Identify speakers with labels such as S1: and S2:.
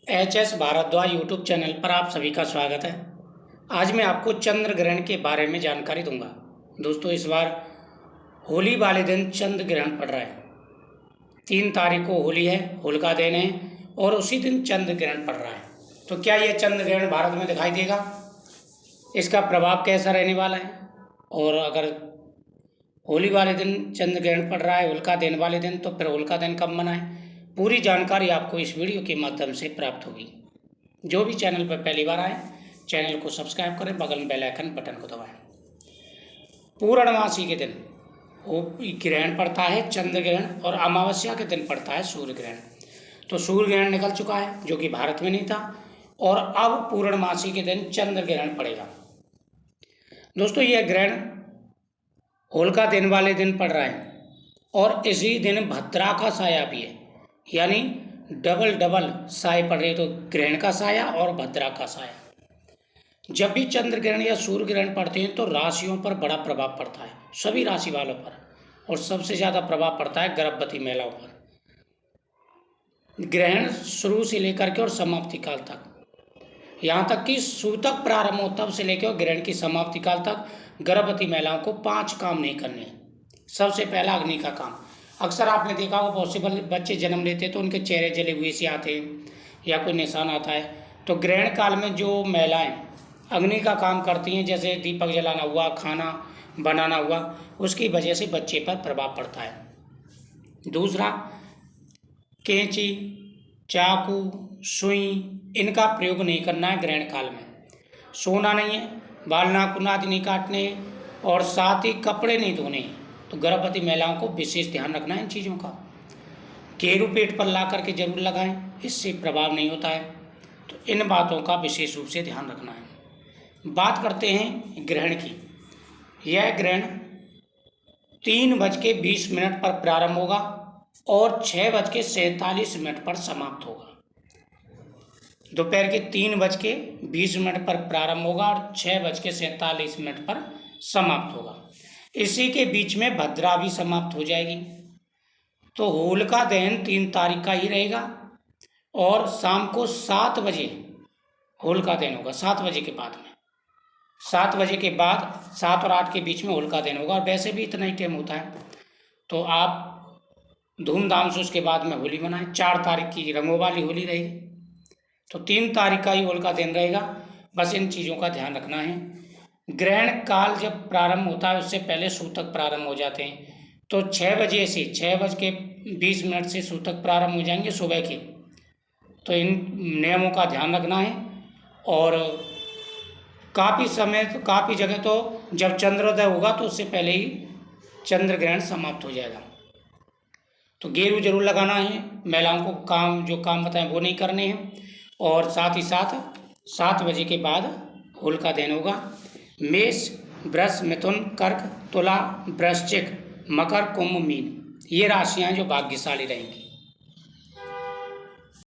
S1: HS Bhardwaj YouTube channel पर आप सभी का स्वागत है। आज मैं आपको चंद्र ग्रहण के बारे में जानकारी दूंगा। दोस्तों, इस बार होली वाले दिन चंद्र ग्रहण पड़ रहा है। 3 तारीख को होली है, होलिका दहन है और उसी दिन चंद्र ग्रहण पड़ रहा है। तो क्या यह चंद्र ग्रहण भारत में दिखाई देगा? इसका प्रभाव कैसा रहने वाला है? और अगर होली वाले दिन चंद्र ग्रहण पड़ रहा है, होलिका दहन वाले दिन, तो फिर होलिका दहन कब मनाएं? पूरी जानकारी आपको इस वीडियो के माध्यम से प्राप्त होगी। जो भी चैनल पर पहली बार आए, चैनल को सब्सक्राइब करें, बगल में बेल आइकन बटन को दबाएं। पूर्णमासी के दिन ग्रहण पड़ता है चंद्र ग्रहण, और अमावस्या के दिन पड़ता है सूर्य ग्रहण। तो सूर्य ग्रहण निकल चुका है, जो कि भारत में नहीं था, और अब पूर्णमासी के दिन चंद्र ग्रहण पड़ेगा। दोस्तों, यह ग्रहण होलिका दहन वाले दिन पड़ रहा है और इसी दिन भद्रा का साया भी है, यानी डबल साए पड़ रहे। तो ग्रहण का साया और भद्रा का साया। जब भी चंद्र ग्रहण या सूर्य ग्रहण पड़ते हैं तो राशियों पर बड़ा प्रभाव पड़ता है, सभी राशि वालों पर, और सबसे ज़्यादा प्रभाव पड़ता है गर्भवती महिलाओं पर। ग्रहण शुरू से लेकर के और समाप्ति काल तक, यहाँ तक कि सूतक प्रारंभ हो तब से लेकर ग्रहण की समाप्ति काल तक गर्भवती महिलाओं को 5 काम नहीं करने हैं। सबसे पहला अग्नि का काम। अक्सर आपने देखा होगा, बहुत से बच्चे जन्म लेते हैं तो उनके चेहरे जले हुए से आते हैं या कोई निशान आता है। तो ग्रहण काल में जो महिलाएं अग्नि का काम करती हैं, जैसे दीपक जलाना हुआ, खाना बनाना हुआ, उसकी वजह से बच्चे पर प्रभाव पड़ता है। दूसरा, कैंची, चाकू, सुई, इनका प्रयोग नहीं करना है ग्रहण काल में। सोना नहीं है, बाल नाखून आदि नहीं काटने, और साथ ही कपड़े नहीं धोने। तो गर्भवती महिलाओं को विशेष ध्यान रखना है इन चीज़ों का। गेरू पेट पर ला करके जरूर लगाएं, इससे प्रभाव नहीं होता है। तो इन बातों का विशेष रूप से ध्यान रखना है। बात करते हैं ग्रहण की। यह ग्रहण 3:20 पर प्रारंभ होगा और 6:47 पर समाप्त होगा। दोपहर के 3:20 पर प्रारंभ होगा और 6:47 पर समाप्त होगा। इसी के बीच में भद्रा भी समाप्त हो जाएगी। तो होलिका दहन 3 तारीख का ही रहेगा और शाम को 7 बजे होलिका दहन होगा। 7 बजे के बाद में, 7 बजे के बाद 7 और 8 के बीच में होलिका दहन होगा। और वैसे भी इतना ही टाइम होता है, तो आप धूमधाम से उसके बाद में होली मनाएं। 4 तारीख की रंगों वाली होली रहेगी, तो 3 तारीख का ही होलिका दहन रहेगा। बस इन चीज़ों का ध्यान रखना है। ग्रहण काल जब प्रारंभ होता है उससे पहले सूतक प्रारंभ हो जाते हैं। तो 6 बजे से 6:20 से सूतक प्रारंभ हो जाएंगे सुबह के। तो इन नियमों का ध्यान रखना है। और काफ़ी जगह तो जब चंद्रोदय होगा तो उससे पहले ही चंद्र ग्रहण समाप्त हो जाएगा। तो गेरू जरूर लगाना है। महिलाओं को जो काम बताएं वो नहीं करने हैं। और साथ ही साथ 7 बजे के बाद होलिका दहन होगा। मेष, वृष, मिथुन, कर्क, तुला, वृश्चिक, मकर, कुंभ, मीन, ये राशियां जो भाग्यशाली रहेंगी।